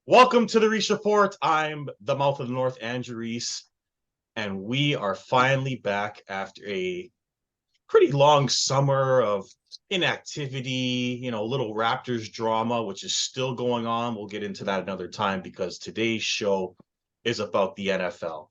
Welcome to the Reese Report. I'm the mouth of the North, Andrew Reese, and we are finally back after a pretty long summer of inactivity, little Raptors drama, which is still going on. We'll get into that another time because today's show is about the NFL.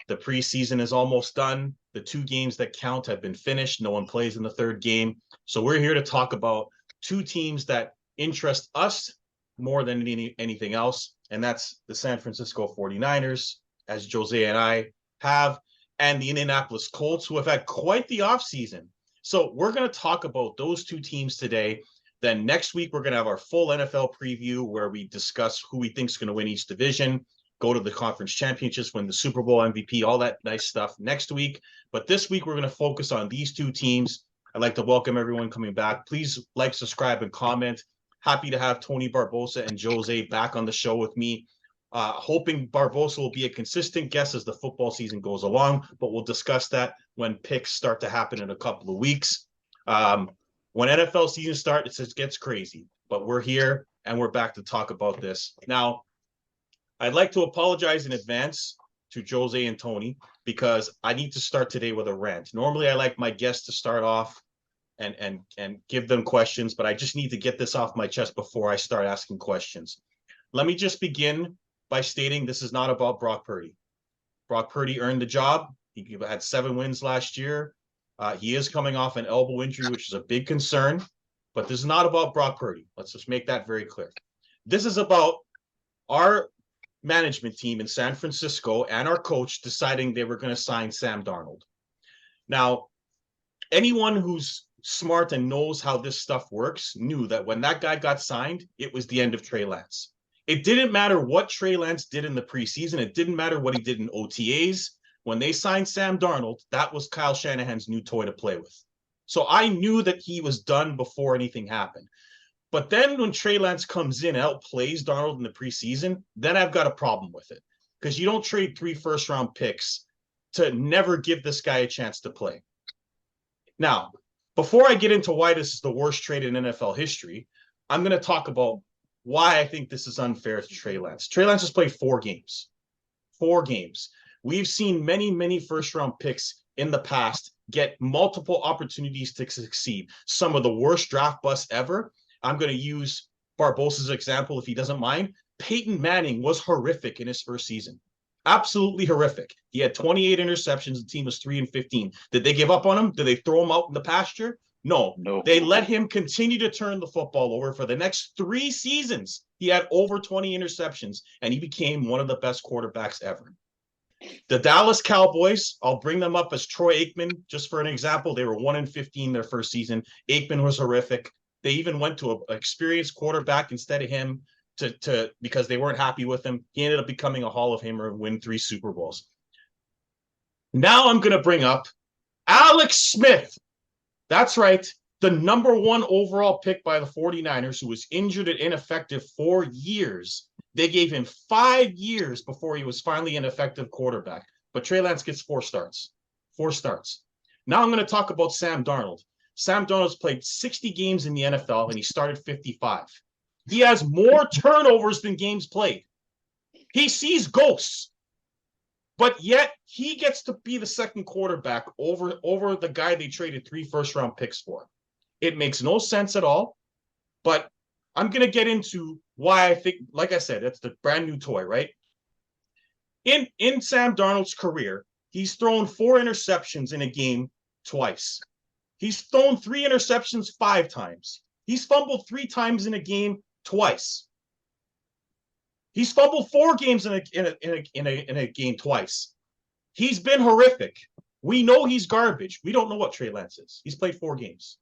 The preseason is almost done. The two games that count have been finished. No one plays in the third game. So we're here to talk about two teams that interest us more than anything else. And that's the San Francisco 49ers, as Jose and I have, and the Indianapolis Colts, who have had quite the offseason. So we're going to talk about those two teams today. Then next week, we're going to have our full NFL preview where we discuss who we think is going to win each division, go to the conference championships, win the Super Bowl MVP, all that nice stuff next week. But this week, we're going to focus on these two teams. I'd like to welcome everyone coming back. Please like, subscribe, and comment. Happy to have Tony Barbosa and Jose back on the show with me. Hoping Barbosa will be a consistent guest as the football season goes along, but we'll discuss that when picks start to happen in a couple of weeks. When NFL season starts, it gets crazy, but we're here and we're back to talk about this. Now, I'd like to apologize in advance to Jose and Tony because I need to start today with a rant. Normally, I like my guests to start off and give them questions, but I just need to get this off my chest before I start asking questions. Let me just begin by stating this is not about Brock Purdy. Brock Purdy earned the job. He had 7 wins last year. He is coming off an elbow injury, which is a big concern, but this is not about Brock Purdy. Let's just make that very clear. This is about our management team in San Francisco and our coach deciding they were going to sign Sam Darnold. Now, anyone who's smart and knows how this stuff works knew that when that guy got signed, it was the end of Trey Lance. It didn't matter what Trey Lance did in the preseason. It didn't matter what he did in OTAs. When they signed Sam Darnold, that was Kyle Shanahan's new toy to play with. So I knew that he was done before anything happened. But then when Trey Lance comes in and outplays Darnold in the preseason, then I've got a problem with it. Because you don't trade 3 first-round picks to never give this guy a chance to play. Now, before I get into why this is the worst trade in NFL history, I'm going to talk about why I think this is unfair to Trey Lance. Trey Lance has played 4 games. 4 games. We've seen many first-round picks in the past get multiple opportunities to succeed. Some of the worst draft busts ever. I'm going to use Barbosa's example if he doesn't mind. Peyton Manning was horrific in his first season. Absolutely horrific. He had 28 interceptions. The team was 3-15. Did they give up on him? Did they throw him out in the pasture? No. They let him continue to turn the football over for the next 3 seasons. He had over 20 interceptions, and he became one of the best quarterbacks ever. The Dallas Cowboys, I'll bring them up as Troy Aikman, just for an example. They were 1-15 their first season. Aikman was horrific. They even went to an experienced quarterback instead of him because they weren't happy with him. He ended up becoming a Hall of Famer and win 3 Super Bowls. Now I'm going to bring up Alex Smith. That's right. The number 1 overall pick by the 49ers, who was injured and ineffective for years. They gave him 5 years before he was finally an effective quarterback. But Trey Lance gets 4 starts. 4 starts. Now I'm going to talk about Sam Darnold. Sam Darnold's played 60 games in the NFL, and he started 55. He has more turnovers than games played. He sees ghosts. But yet, he gets to be the second quarterback over the guy they traded 3 first-round picks for. It makes no sense at all, but I'm going to get into why I think, like I said, that's the brand new toy, right? In Sam Darnold's career, he's thrown 4 interceptions in a game twice. He's thrown 3 interceptions 5 times. He's fumbled 3 times in a game twice. He's fumbled 4 games in a game twice. He's been horrific. We know he's garbage. We don't know what Trey Lance is. He's played 4 games.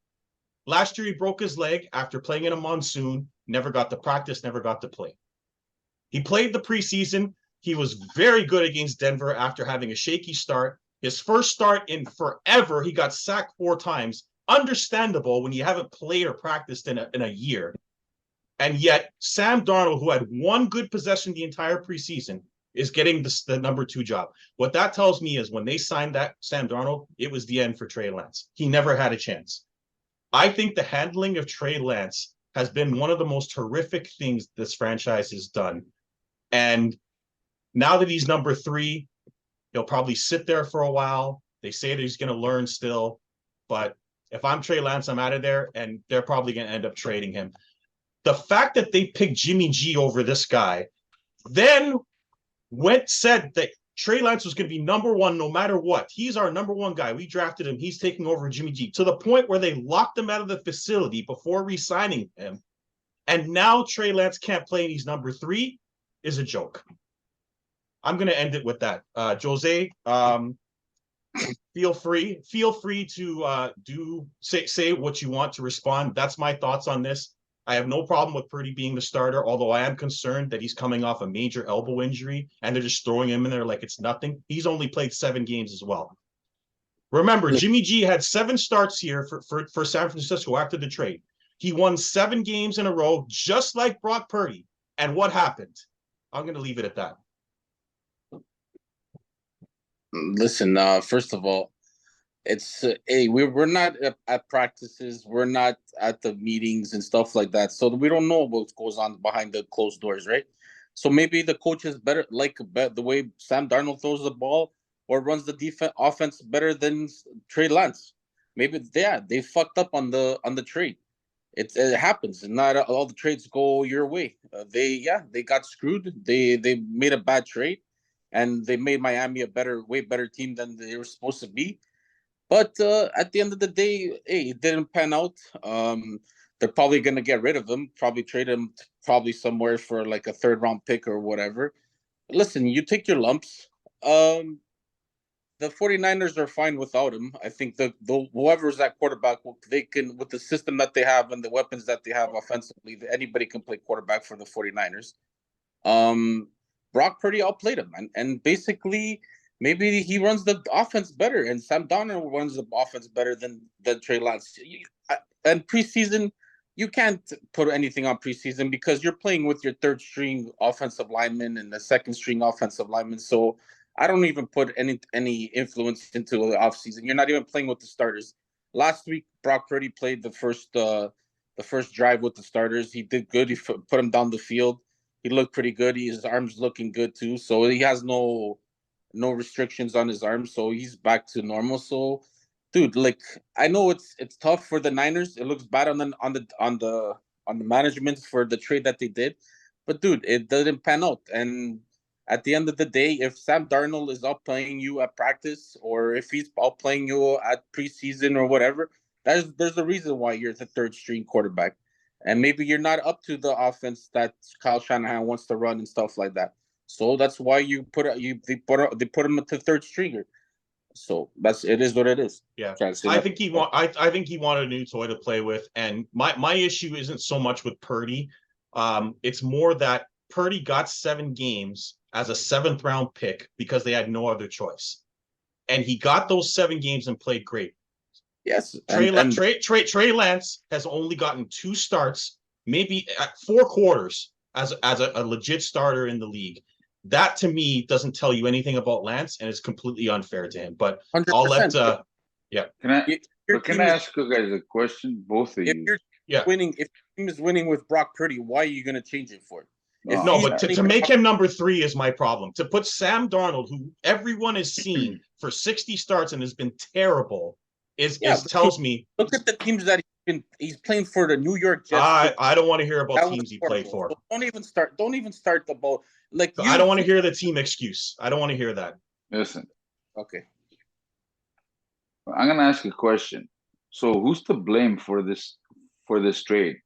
Last year, he broke his leg after playing in a monsoon, never got to practice, never got to play. He played the preseason. He was very good against Denver after having a shaky start. His first start in forever, he got sacked 4 times. Understandable when you haven't played or practiced in a year. And yet, Sam Darnold, who had 1 good possession the entire preseason, is getting the number 2 job. What that tells me is when they signed that Sam Darnold, it was the end for Trey Lance. He never had a chance. I think the handling of Trey Lance has been one of the most horrific things this franchise has done And now that he's number 3, he'll probably sit there for a while. They say that he's going to learn still. But if I'm Trey Lance, I'm out of there, and they're probably going to end up trading him. The fact that they picked Jimmy G over this guy, then said that Trey Lance was going to be number 1 no matter what. He's our number 1 guy. We drafted him. He's taking over Jimmy G, to the point where they locked him out of the facility before re-signing him. And now Trey Lance can't play and he's number 3 is a joke. I'm going to end it with that. Jose, feel free to say what you want to respond. That's my thoughts on this. I have no problem with Purdy being the starter, although I am concerned that he's coming off a major elbow injury and they're just throwing him in there like it's nothing. He's only played 7 games as well. Remember, Jimmy G had 7 starts here for San Francisco after the trade. He won 7 games in a row, just like Brock Purdy. And what happened? I'm going to leave it at that. Listen, first of all, it's we're not at practices, we're not at the meetings and stuff like that, so we don't know what goes on behind the closed doors, right? So maybe the coach is better, like the way Sam Darnold throws the ball or runs the offense better than Trey Lance. Maybe they fucked up on the trade. It happens. Not all the trades go your way. They got screwed. They made a bad trade, and they made Miami a way better team than they were supposed to be. But at the end of the day, it didn't pan out. They're probably going to get rid of him, probably trade him probably somewhere for like a 3rd-round pick or whatever. Listen, you take your lumps. The 49ers are fine without him. I think whoever's that quarterback, they can, with the system that they have and the weapons that they have offensively, anybody can play quarterback for the 49ers. Brock Purdy outplayed him, and basically maybe he runs the offense better, and Sam Darnold runs the offense better than Trey Lance. And preseason, you can't put anything on preseason because you're playing with your 3rd-string offensive lineman and the 2nd-string offensive lineman. So I don't even put any influence into the offseason. You're not even playing with the starters. Last week, Brock Purdy played the first drive with the starters. He did good. He put him down the field. He looked pretty good. His arm's looking good too. So he has no restrictions on his arm. So he's back to normal. So, dude, like, I know it's tough for the Niners. It looks bad on the management for the trade that they did, but dude, it didn't pan out. And at the end of the day, if Sam Darnold is outplaying you at practice, or if he's outplaying you at preseason or whatever, there's a reason why you're the 3rd-string quarterback. And maybe you're not up to the offense that Kyle Shanahan wants to run and stuff like that. So that's why they put him to 3rd-stringer. So it is what it is. Yeah, I think he wanted a new toy to play with, and my issue isn't so much with Purdy. It's more that Purdy got 7 games as a 7th-round pick because they had no other choice, and he got those 7 games and played great. Yes, Trey Lance has only gotten 2 starts, maybe at 4 quarters as a legit starter in the league. That to me doesn't tell you anything about Lance, and it's completely unfair to him. But 100%. I'll let yeah. Can I ask you guys a question? Both of you. Winning, if your team is winning with Brock Purdy, why are you going to change it for? But to make him number 3 is my problem. To put Sam Darnold, who everyone has seen for 60 starts and has been terrible, tells me. Look at the teams that he's playing for. The New York Jets. I don't want to hear about teams he played for. So don't even start the ball. I don't want to hear the team excuse. I don't want to hear that. Listen. Okay. I'm gonna ask you a question. So who's to blame for this trade?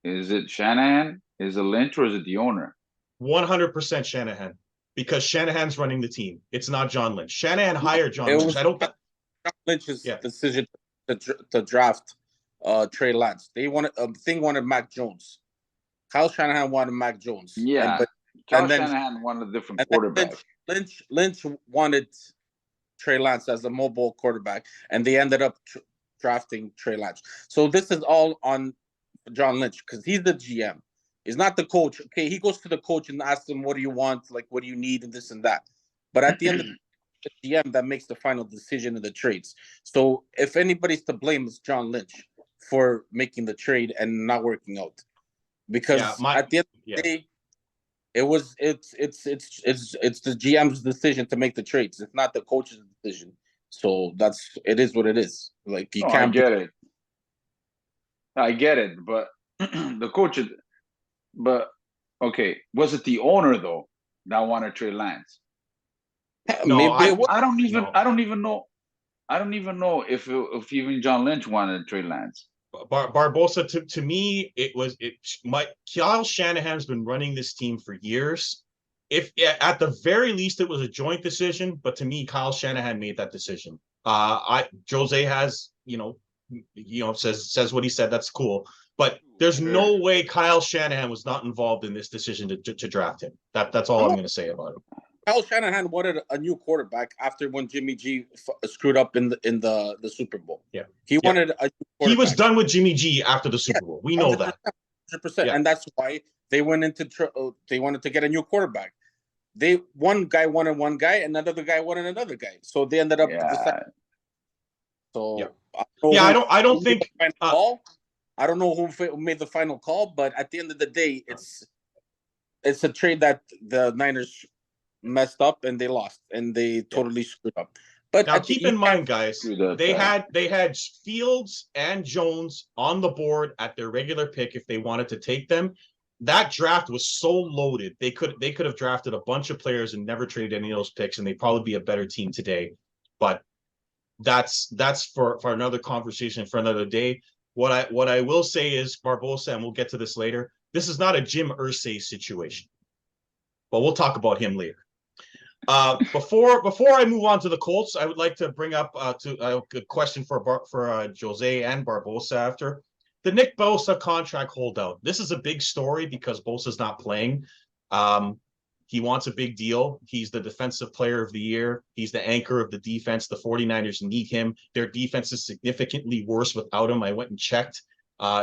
Is it Shanahan? Is it Lynch, or is it the owner? 100% Shanahan, because Shanahan's running the team. It's not John Lynch. Shanahan hired John Lynch. John Lynch's decision to draft Trey Lance. They wanted Mac Jones. Kyle Shanahan wanted Mac Jones. Yeah, Kyle Shanahan wanted a different quarterback. Lynch wanted Trey Lance as a mobile quarterback, and they ended up drafting Trey Lance. So this is all on John Lynch because he's the GM. He's not the coach. Okay, he goes to the coach and asks him, "What do you want? Like, what do you need?" and this and that. But at the end of the GM that makes the final decision in the trades. So if anybody's to blame, it's John Lynch for making the trade and not working out. Because at the end of the day, It's the GM's decision to make the trades. It's not the coach's decision. So it is what it is. Like you No, I can't. get it. I get it, but the coach. But okay, was it the owner though that wanted Trey Lance? No, Maybe it was. I don't even. no. I don't even know. I don't even know if even John Lynch wanted Trey Lance. Barbosa, to me, Kyle Shanahan's been running this team for years. If at the very least it was a joint decision, but to me, Kyle Shanahan made that decision. Jose has, says what he said. That's cool, but there's no way Kyle Shanahan was not involved in this decision to draft him. That's all I'm going to say about it. Kyle Shanahan wanted a new quarterback after when Jimmy G screwed up in the Super Bowl. Yeah, he wanted a new he was done with Jimmy G after the Super Bowl. We know 100%, that 100%, and that's why they went they wanted to get a new quarterback. One guy wanted one guy, and another guy wanted another guy. So they ended up. So I don't think. I don't know who made the final call, but at the end of the day, it's a trade that the Niners messed up and they lost and they totally screwed up. But now keep in mind, guys, they had Fields and Jones on the board at their regular pick if they wanted to take them. That draft was so loaded. They could have drafted a bunch of players and never traded any of those picks, and they'd probably be a better team today. But that's for another conversation for another day. What I will say is, Barbosa, and we'll get to this later, this is not a Jim Irsay situation. But we'll talk about him later. Before I move on to the Colts, I would like to bring up a question for Jose and Barbosa after the Nick Bosa contract holdout. This is a big story because Bosa's not playing. He wants a big deal. He's the defensive player of the year. He's the anchor of the defense. The 49ers need him. Their defense is significantly worse without him. I went and checked.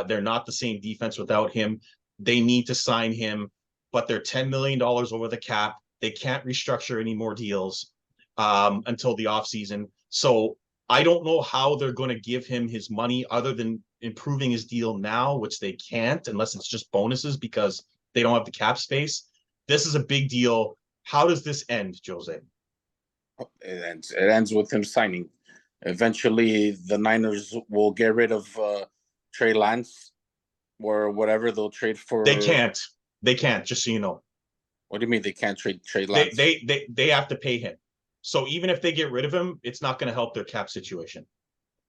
They're not the same defense without him. They need to sign him, but they're $10 million over the cap. They can't restructure any more deals until the offseason. So I don't know how they're going to give him his money other than improving his deal now, which they can't unless it's just bonuses because they don't have the cap space. This is a big deal. How does this end, Jose? It ends with him signing. Eventually, the Niners will get rid of Trey Lance or whatever. They'll trade for. They can't. Just so you know. What do you mean they can't trade Trey Lance? They have to pay him. So even if they get rid of him, it's not going to help their cap situation.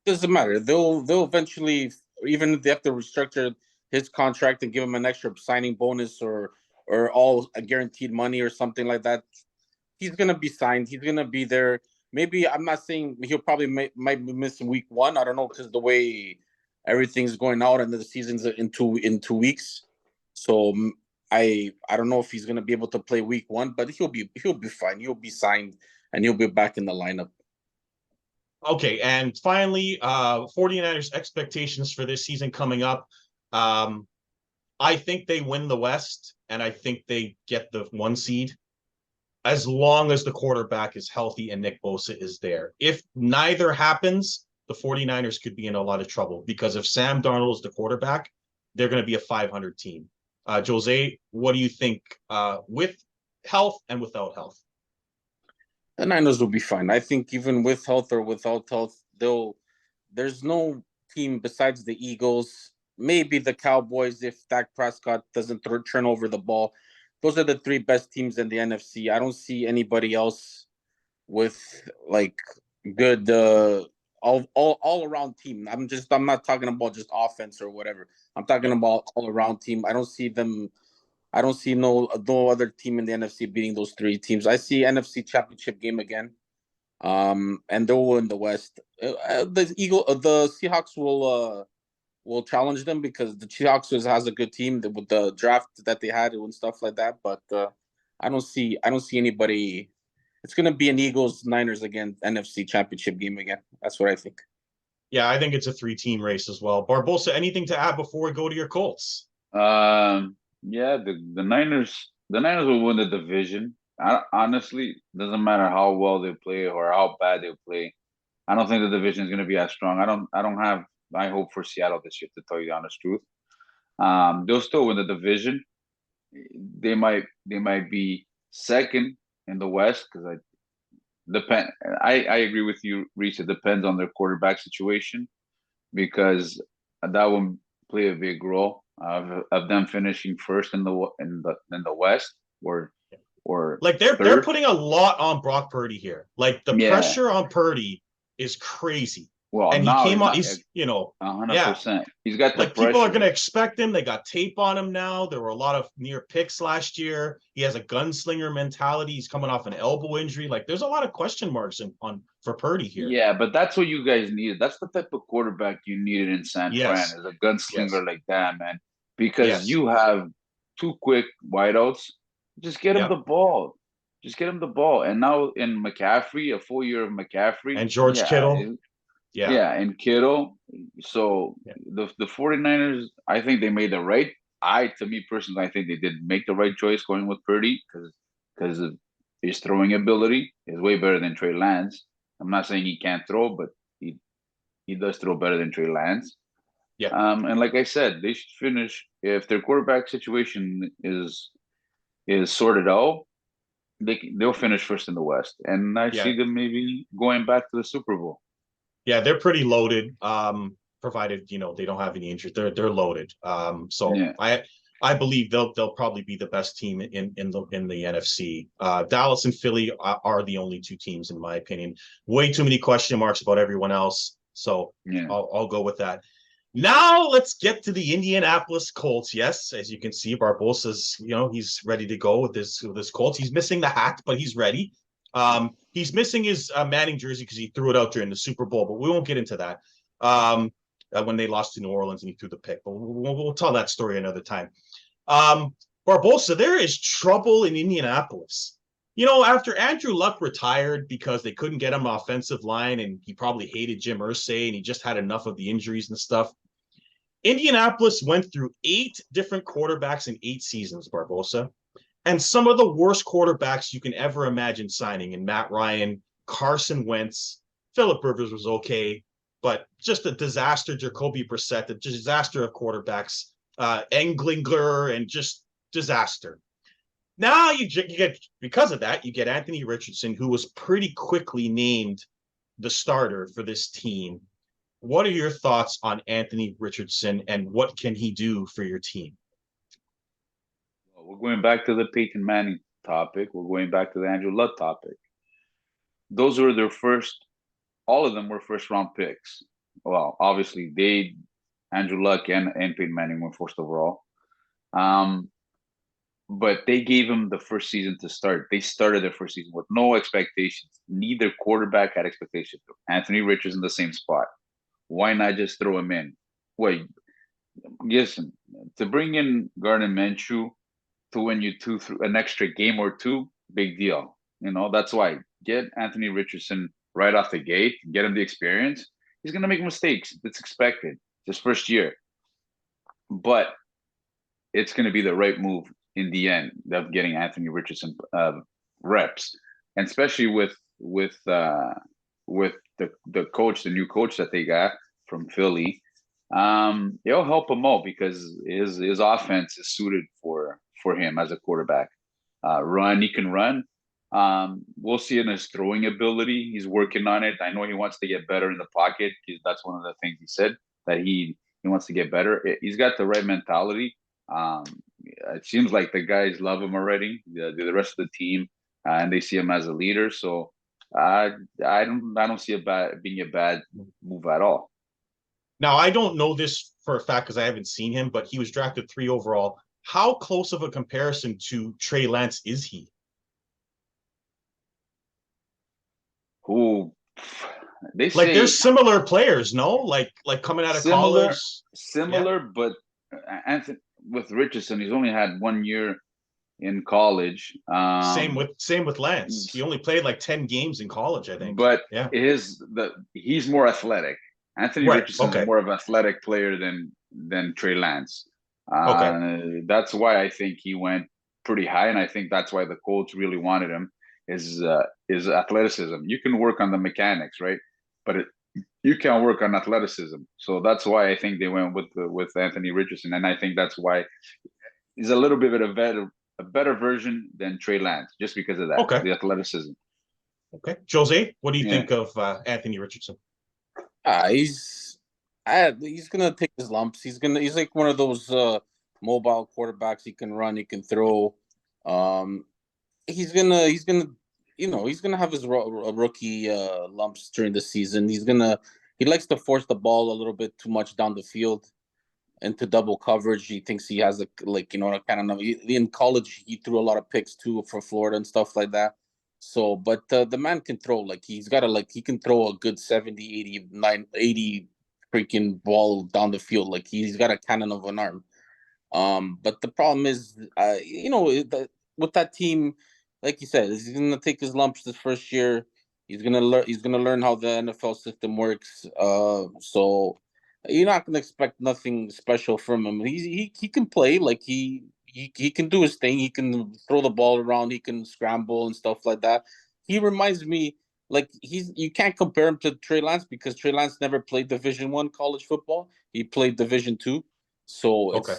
Doesn't matter. They'll eventually, even if they have to restructure his contract and give him an extra signing bonus or all a guaranteed money or something like that, he's gonna be signed. He's gonna be there. Maybe I'm not saying he'll probably might be missing week 1. I don't know because the way everything's going out and the season's in two weeks. So I don't know if he's gonna be able to play week 1, but he'll be fine. He'll be signed and he'll be back in the lineup. Okay, and finally, 49ers expectations for this season coming up. I think they win the West, and I think they get the 1 seed as long as the quarterback is healthy and Nick Bosa is there. If neither happens, the 49ers could be in a lot of trouble because if Sam Darnold is the quarterback, they're going to be a 500 team. Jose, what do you think with health and without health? The Niners will be fine. I think even with health or without health, there's no team besides the Eagles, maybe the Cowboys if Dak Prescott doesn't turn over the ball. Those are the 3 best teams in the NFC. I don't see anybody else with like good all around team. I'm not talking about just offense or whatever. I'm talking about all around team. I don't see no other team in the NFC beating those 3 teams. I see NFC Championship game again. And they'll win the West. The Seahawks will challenge them because the Seahawks has a good team with the draft that they had and stuff like that. But I don't see anybody. It's gonna be an Eagles Niners again, NFC Championship game again. That's what I think. Yeah, I think it's a 3-team race as well. Barbosa, anything to add before we go to your Colts? Yeah, the Niners will win the division. Honestly, doesn't matter how well they play or how bad they play. I don't think the division is going to be as strong. I don't have high hope for Seattle this year, to tell you the honest truth. They'll still win the division. they might be second in the West because I agree with you, Reese. It depends on their quarterback situation because that will play a big role of them finishing first in the West or Like they're third. putting a lot on Brock Purdy here. Like the Yeah. pressure on Purdy is crazy. Well, And he now came on, not he's, you know, yeah, 100%. He's got the like people are pressure. going to expect him. They got tape on him now. There were a lot of near picks last year. He has a gunslinger mentality. He's coming off an elbow injury. Like there's a lot of question marks on for Purdy here. Yeah, but that's what you guys needed. That's the type of quarterback you needed in San Fran, Yes. is a gunslinger Yes. like that, man. Because Yes. you have two quick wideouts. Just get him Yep. the ball. Just get him the ball. And now in McCaffrey, a full year of McCaffrey, And George Kittle. Yeah. yeah, and Kittle. So Yeah. the 49ers, I think they made the right. To me personally, I think they did make the right choice going with Purdy because of his throwing ability is way better than Trey Lance. I'm not saying he can't throw, but he does throw better than Trey Lance. Yeah. And like I said, they should finish if their quarterback situation is sorted out. They'll finish first in the West, and I Yeah. see them maybe going back to the Super Bowl. Yeah, they're pretty loaded. Provided they don't have any injuries, they're loaded. So Yeah. I believe they'll probably be the best team in the NFC. Dallas and Philly are the only two teams, in my opinion. Way too many question marks about everyone else. So Yeah. I'll go with that. Now let's get to the Indianapolis Colts. Yes, as you can see, Barbosa's he's ready to go with this Colts. He's missing the hat, but he's ready. He's missing his Manning jersey because he threw it out during the Super Bowl, but we won't get into that. When they lost to New Orleans and he threw the pick, but we'll tell that story another time. Barbosa, there is trouble in Indianapolis. After Andrew Luck retired because they couldn't get him an offensive line and he probably hated Jim Irsay and he just had enough of the injuries and stuff. Indianapolis went through 8 different quarterbacks in 8 seasons, Barbosa. And some of the worst quarterbacks you can ever imagine signing in Matt Ryan, Carson Wentz, Philip Rivers was okay, but just a disaster. Jacoby Brissett, a disaster of quarterbacks, Englinger, and just disaster. Now you get, because of that, you get Anthony Richardson, who was pretty quickly named the starter for this team. What are your thoughts on Anthony Richardson and what can he do for your team? We're going back to the Peyton Manning topic. We're going back to the Andrew Luck topic. Those were all of them were first round picks. Well, obviously Andrew Luck and Peyton Manning were first overall. But they gave him the first season to start. They started their first season with no expectations. Neither quarterback had expectations. Anthony Richardson in the same spot. Why not just throw him in? Wait, listen, to bring in Gardner Minshew to win you an extra game or two, big deal. That's why get Anthony Richardson right off the gate, get him the experience. He's gonna make mistakes. That's expected. His first year, but it's gonna be the right move in the end of getting Anthony Richardson reps, and especially with the coach, the new coach that they got from Philly. It'll help him out because his offense is suited for him as a quarterback. He can run. We'll see in his throwing ability. He's working on it. I know he wants to get better in the pocket because that's one of the things he said, that he wants to get better. He's got the right mentality. It seems like the guys love him already. The rest of the team, and they see him as a leader. So I don't see being a bad move at all. Now, I don't know this for a fact because I haven't seen him, but he was drafted 3 overall. How close of a comparison to Trey Lance is he? Who they Like say they're similar players, no? Like coming out of college. similar, but Anthony with Richardson, he's only had 1 year in college. Same with Lance. He only played like 10 games in college, I think. But yeah, he's more athletic. Anthony Richardson is more of an athletic player than Trey Lance. That's why I think he went pretty high, and I think that's why the Colts really wanted him. Is athleticism. You can work on the mechanics, right? But you can't work on athleticism. So that's why I think they went with Anthony Richardson, and I think that's why he's a little bit of a better version than Trey Lance, just because of that, Okay. the athleticism. Okay. Jose, what do you Yeah. think of Anthony Richardson? He's gonna take his lumps. He's like one of those mobile quarterbacks. He can run, he can throw. Um, he's gonna he's gonna have his rookie lumps during the season. He likes to force the ball a little bit too much down the field into double coverage. He thinks he has kind of in college he threw a lot of picks too for Florida and stuff like that. So, but the man can throw. Like, he can throw a good 70, 80 freaking ball down the field. Like, he's got a cannon of an arm. But the problem is, with that team, like you said, he's gonna take his lumps this first year. He's gonna learn how the NFL system works. So you're not gonna expect nothing special from him. He can play. Like, he can do his thing. He can throw the ball around. He can scramble and stuff like that. He reminds me, like, you can't compare him to Trey Lance, because Trey Lance never played Division I college football. He played Division II, so Okay.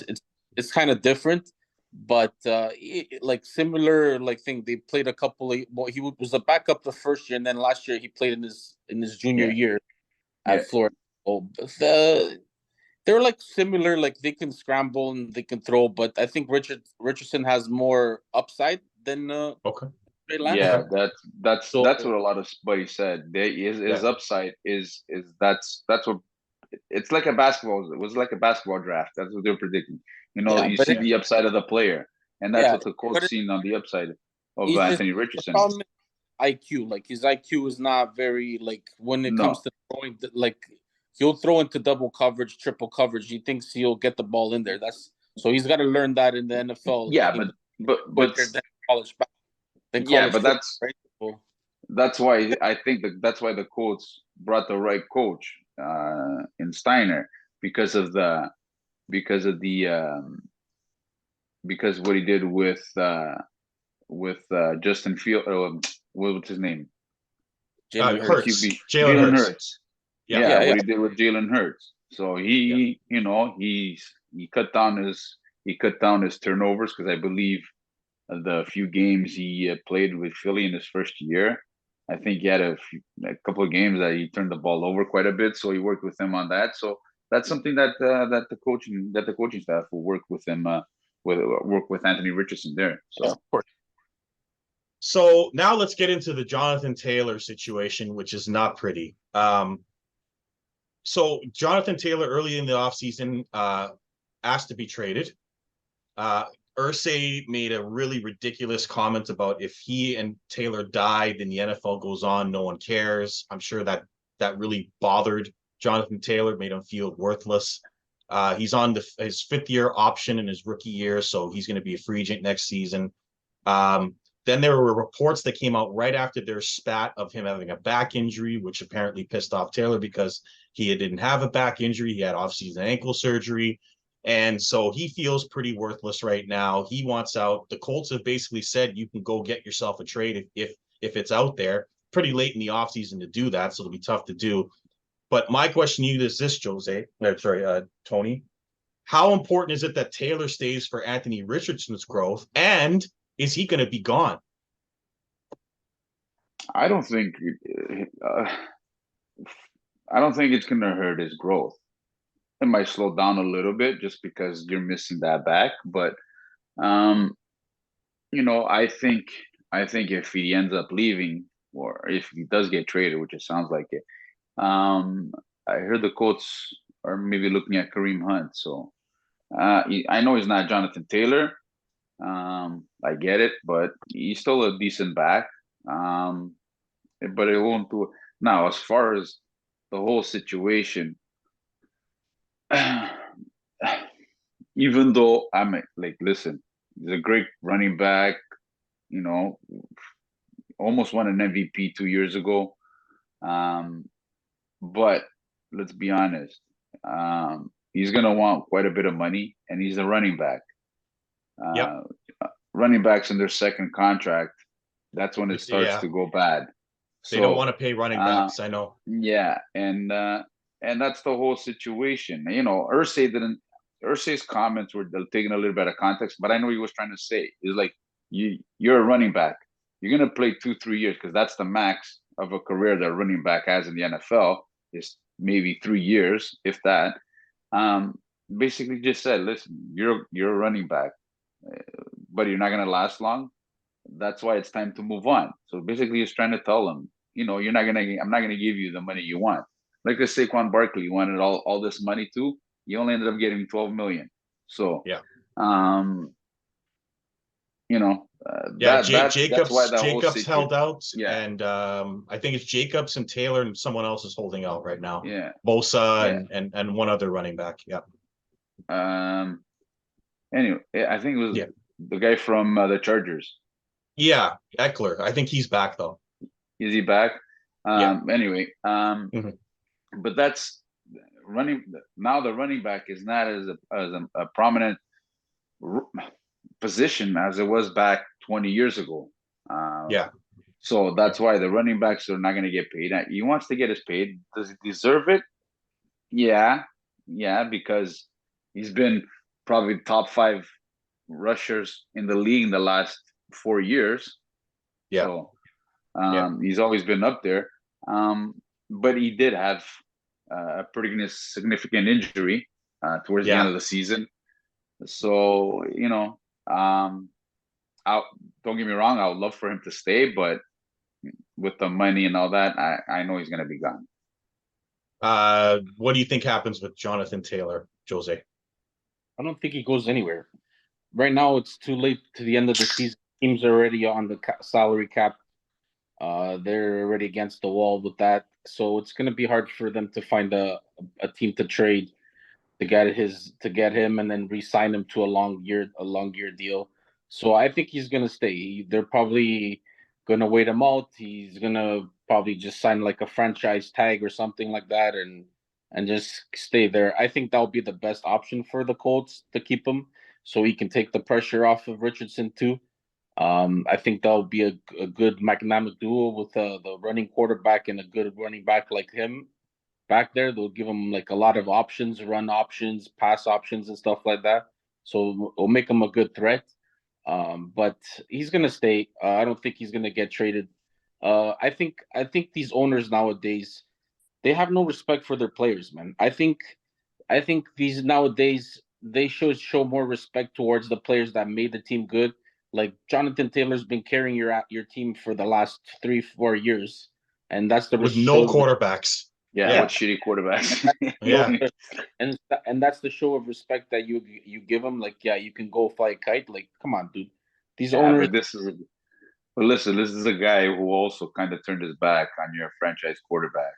it's kind of different. But like, similar, like, thing. They played a couple of. Well, he was a backup the first year, and then last year he played in his junior year Yeah. at Florida. So they're like similar. Like, they can scramble and they can throw, but I think Richardson has more upside than Okay. Trey Lance. Yeah, that's So what a lot of buddies said. His Yeah. upside is that's what it's like a basketball. It was like a basketball draft. That's what they're predicting. yeah, You but see the upside of the player, and that's yeah, what the but coach seen on the upside of he's just Anthony the Richardson. problem is IQ. Like, his IQ is not very, like, when it comes No, to throwing. Like, he'll throw into double coverage, triple coverage. He thinks he'll get the ball in there. So he's got to learn that in the NFL. yeah, Even but quicker than college yeah, but football, right? So, that's why I think that's why the Colts brought the right coach in Steiner, because of the because of the because what he did with Justin Field. What was his name? Jalen The Hurts. Hurts. QB, Jalen Jalen Hurts. Hurts. Yeah. Yeah, Yeah. what he did with Jalen Hurts. So Yeah. he cut down his turnovers, because I believe the few games he played with Philly in his first year, I think he had a couple of games that he turned the ball over quite a bit. So he worked with him on that. So that's something that the coaching staff will work with him work with Anthony Richardson there. Yeah, So of course. So now let's get into the Jonathan Taylor situation, which is not pretty. So Jonathan Taylor early in the offseason asked to be traded. Irsay made a really ridiculous comment about, if he and Taylor died, then the NFL goes on, no one cares. I'm sure that really bothered Jonathan Taylor, made him feel worthless. He's on his 5th-year option in his rookie year, so he's going to be a free agent next season. Then there were reports that came out right after their spat of him having a back injury, which apparently pissed off Taylor, because he didn't have a back injury. He had off-season ankle surgery. And so he feels pretty worthless right now. He wants out. The Colts have basically said, you can go get yourself a trade if it's out there. Pretty late in the offseason to do that, so it'll be tough to do. But my question to you is this, Tony. How important is it that Taylor stays for Anthony Richardson's growth? And is he going to be gone? I don't think it's going to hurt his growth. It might slow down a little bit just because you're missing that back, but um, I think if he ends up leaving, or if he does get traded, which it sounds like it, I heard the Colts are maybe looking at Kareem Hunt. So I know he's not Jonathan Taylor. I get it, but he's still a decent back. But it won't do it. Now, as far as the whole situation, even though I'm like, listen, he's a great running back, you know, almost won an MVP 2 years ago. But let's be honest, he's gonna want quite a bit of money, and he's a running back. Yep. Running backs in their second contract, that's when it starts Yeah. to go bad. They don't So want to pay running backs. I know. yeah, and that's the whole situation. Irsay didn't. Ursay's comments were taken a little bit out of context, but I know what he was trying to say. It's like you're a running back. You're gonna play 2-3 years because that's the max of a career that a running back has in the NFL is maybe 3 years, if that. Basically just said, listen, you're a running back, but you're not gonna last long. That's why it's time to move on. So basically, he's trying to tell them, I'm not gonna give you the money you want. Like the Saquon Barkley wanted all this money too. You only ended up getting 12 million. So Yeah. Yeah, that's why that whole Jacobs held situation. out, Yeah. and I think it's Jacobs and Taylor, and someone else is holding out right now. Yeah. Bosa and one other running back. Yeah. Anyway, I think it was the guy from the Chargers. Yeah, Eckler. I think he's back though. Is he back? Anyway, Mhm. but that's running now. The running back is not as a prominent position as it was back 20 years ago. Yeah. So that's why the running backs are not going to get paid. He wants to get his paid. Does he deserve it? Yeah, because he's been probably top 5 rushers in the league in the last 4 years. Yeah. So he's always been up there. But he did have a pretty significant injury towards the end of the season. So, don't get me wrong, I would love for him to stay, but with the money and all that, I know he's going to be gone. What do you think happens with Jonathan Taylor, Jose? I don't think he goes anywhere. Right now, it's too late to the end of the season. Teams are already on the salary cap. They're already against the wall with that. So it's going to be hard for them to find a team to trade to get him and then re-sign him to a long year deal. So I think he's going to stay. They're probably going to wait him out. He's going to probably just sign like a franchise tag or something like that and just stay there. I think that'll be the best option for the Colts to keep him so he can take the pressure off of Richardson too. I think that'll be a good dynamic duo with the running quarterback and a good running back like him back there. They'll give him like a lot of options, run options, pass options, and stuff like that. So it'll make him a good threat. But he's gonna stay. I don't think he's gonna get traded. I think these owners nowadays they have no respect for their players, man. I think these nowadays they should show more respect towards the players that made the team good. Like Jonathan Taylor's been carrying your team for the last 3-4 years, and that's the with no quarterbacks. Yeah, what shitty quarterbacks. and that's the show of respect that you give them. Like, yeah, you can go fly a kite. Like, come on, dude. These owners. But listen, this is a guy who also kind of turned his back on your franchise quarterback.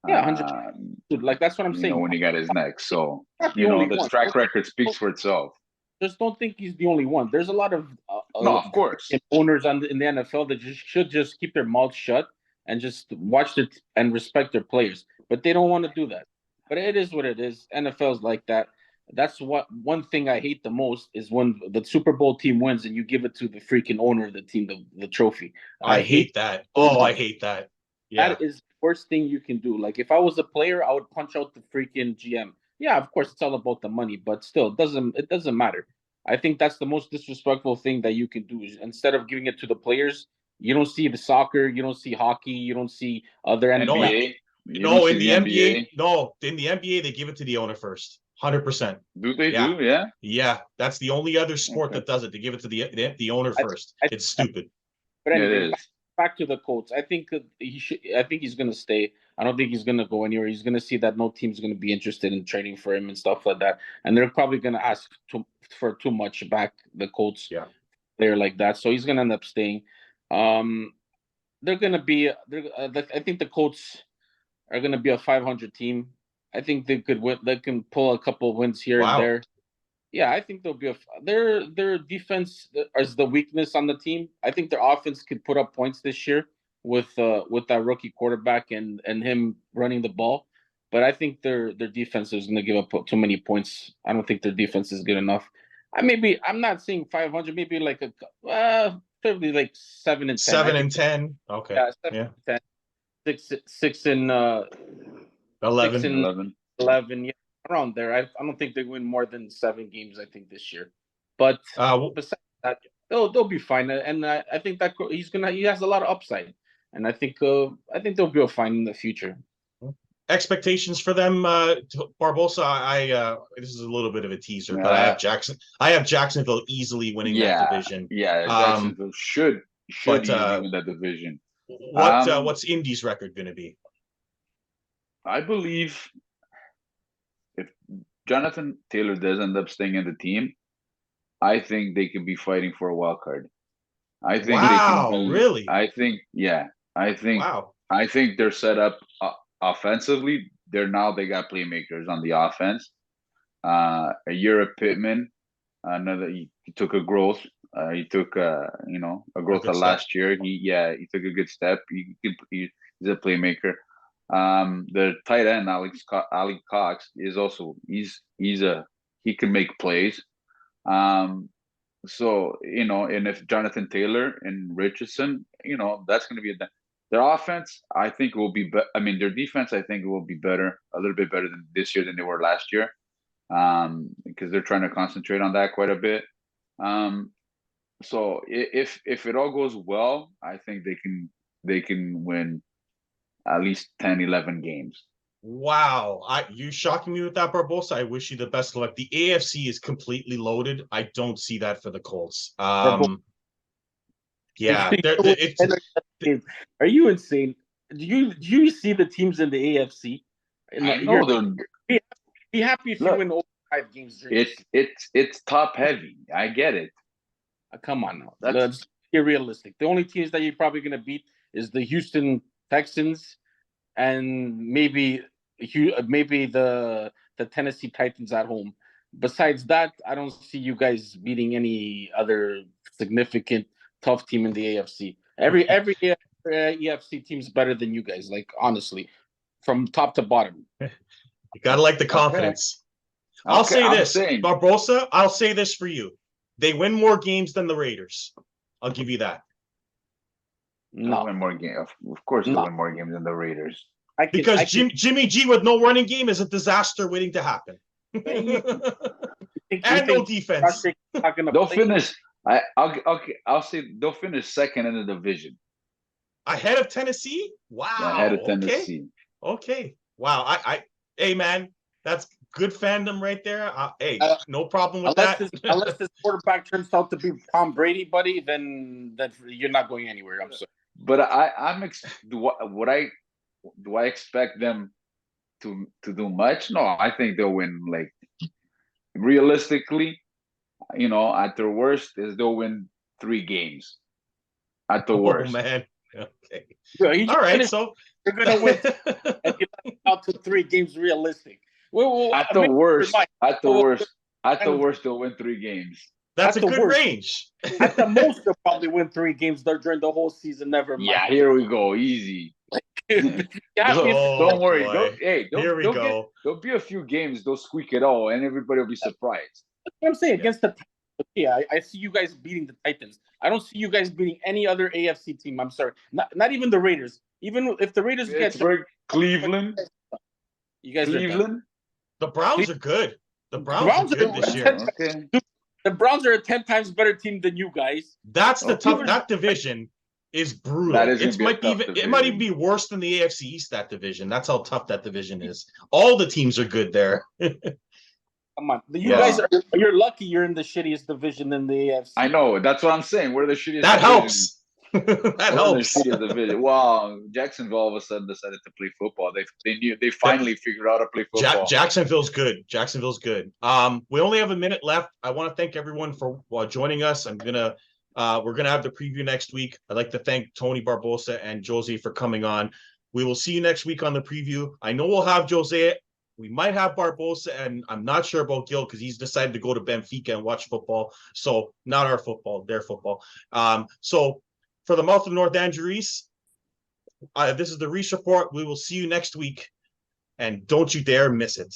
Yeah, 100%. Like that's what I'm saying. When he got his neck, so the track record speaks for itself. Just don't think he's the only one. There's a lot of no, of course, owners in the NFL that should just keep their mouths shut and just watch it and respect their players. But they don't want to do that. But it is what it is. NFL's like that. That's what one thing I hate the most is when the Super Bowl team wins and you give it to the freaking owner of the team, the trophy. I hate that. Oh, I hate that. Yeah. That is the worst thing you can do. Like if I was a player, I would punch out the freaking GM. Yeah, of course it's all about the money, but still, it doesn't matter. I think that's the most disrespectful thing that you can do. Is instead of giving it to the players, you don't see the soccer, you don't see hockey, you don't see other NBA. No, in the NBA, they give it to the owner first. 100%. Do they do? Yeah. Yeah, that's the only other sport that does it. They give it to the owner first. It's stupid. But anyway, back to the Colts. I think I think he's going to stay. I don't think he's going to go anywhere. He's going to see that no team's going to be interested in trading for him and stuff like that. And they're probably going to ask for too much back, the Colts. Yeah. They're like that. So he's going to end up staying. They're going to be I think the Colts are going to be a 500 team. I think they could win. They can pull a couple of wins here and there. Yeah, I think they'll be their defense is the weakness on the team. I think their offense could put up points this year with that rookie quarterback and him running the ball. But I think their defense is going to give up too many points. I don't think their defense is good enough. I'm not saying 500. Maybe like probably like 7 and 10. 7 and 10. Okay. Yeah, 7 and 10. 6 and 11. 6 and 11. Yeah, around there. I don't think they win more than 7 games. I think this year, but besides that, they'll be fine. And I think that he has a lot of upside, and I think they'll be fine in the future. Expectations for them, Barbosa. This is a little bit of a teaser, but I have Jacksonville easily winning that division. Yeah, Jacksonville should easily win that division. What's Indy's record going to be? I believe if Jonathan Taylor does end up staying in the team, I think they could be fighting for a wild card. I think they can be, really? I think I think they're set up offensively. They got playmakers on the offense. A year of Pittman, he took a growth. He took a growth of last year. He took a good step. He's a playmaker. The tight end Alex Cox is also he can make plays. So and if Jonathan Taylor and Richardson, that's going to be their offense. I think will be. I mean, their defense. I think will be better, a little bit better than this year than they were last year, because they're trying to concentrate on that quite a bit. So if it all goes well, I think they can win at least 10, 11 games. Wow. You shocking me with that, Barbosa. I wish you the best of luck. The AFC is completely loaded. I don't see that for the Colts. Yeah. Are you insane? Do you see the teams in the AFC? I know be happy if you win all 5 games. It's top heavy. I get it. Come on now. Let's be realistic. The only teams that you're probably going to beat is the Houston Texans and maybe the Tennessee Titans at home. Besides that, I don't see you guys beating any other significant tough team in the AFC. Every AFC team's better than you guys. Like, honestly, from top to bottom. You gotta like the confidence. Okay. I'll say this, Barbosa. I'll say this for you. They win more games than the Raiders. I'll give you that. No, win more games. Of course, they win more games than the Raiders. Because Jimmy G with no running game is a disaster waiting to happen. And no defense. They'll finish. I'll say they'll finish second in the division. Ahead of Tennessee? Wow. Ahead of Tennessee. Okay. Wow. Hey man, that's good fandom right there. Hey, no problem with that. Unless this quarterback turns out to be Tom Brady, buddy, then you're not going anywhere. I'm sorry. But do I expect them to do much? No, I think they'll win. Like, realistically, at their worst is they'll win 3 games. At the worst. Oh man. Okay. All right, so you're gonna win and get out to 3 games realistic. At the worst, they'll win 3 games. That's a good range. At the most, they'll probably win 3 games during the whole season. Never mind. Yeah, here we go. Easy. Don't worry. Here we go. There'll be a few games they'll squeak it all, and everybody will be surprised. That's what I'm saying. Against the Titans. Yeah, I see you guys beating the Titans. I don't see you guys beating any other AFC team. I'm sorry. Not even the Raiders. Even if the Raiders get Cleveland. You guys Cleveland. The Browns are good. The Browns are good this year. Okay. The Browns are a 10 times better team than you guys. That's the tough. That division is brutal. It might even be worse than the AFC East. That division. That's how tough that division is. All the teams are good there. Come on, guys you're lucky you're in the shittiest division in the AFC. I know. That's what I'm saying. We're the shittiest. That division. Helps. That helps. The shittiest division. Wow, Jacksonville all of a sudden decided to play football. They finally figured out how to play football. Jacksonville's good. We only have a minute left. I want to thank everyone for joining us. We're gonna have the preview next week. I'd like to thank Tony Barbosa and Jose for coming on. We will see you next week on the preview. I know we'll have Jose. We might have Barbosa, and I'm not sure about Gil because he's decided to go to Benfica and watch football. So not our football, their football. So for the Mouth of North Andrew Reese, this is the Reese Report. We will see you next week, and don't you dare miss it.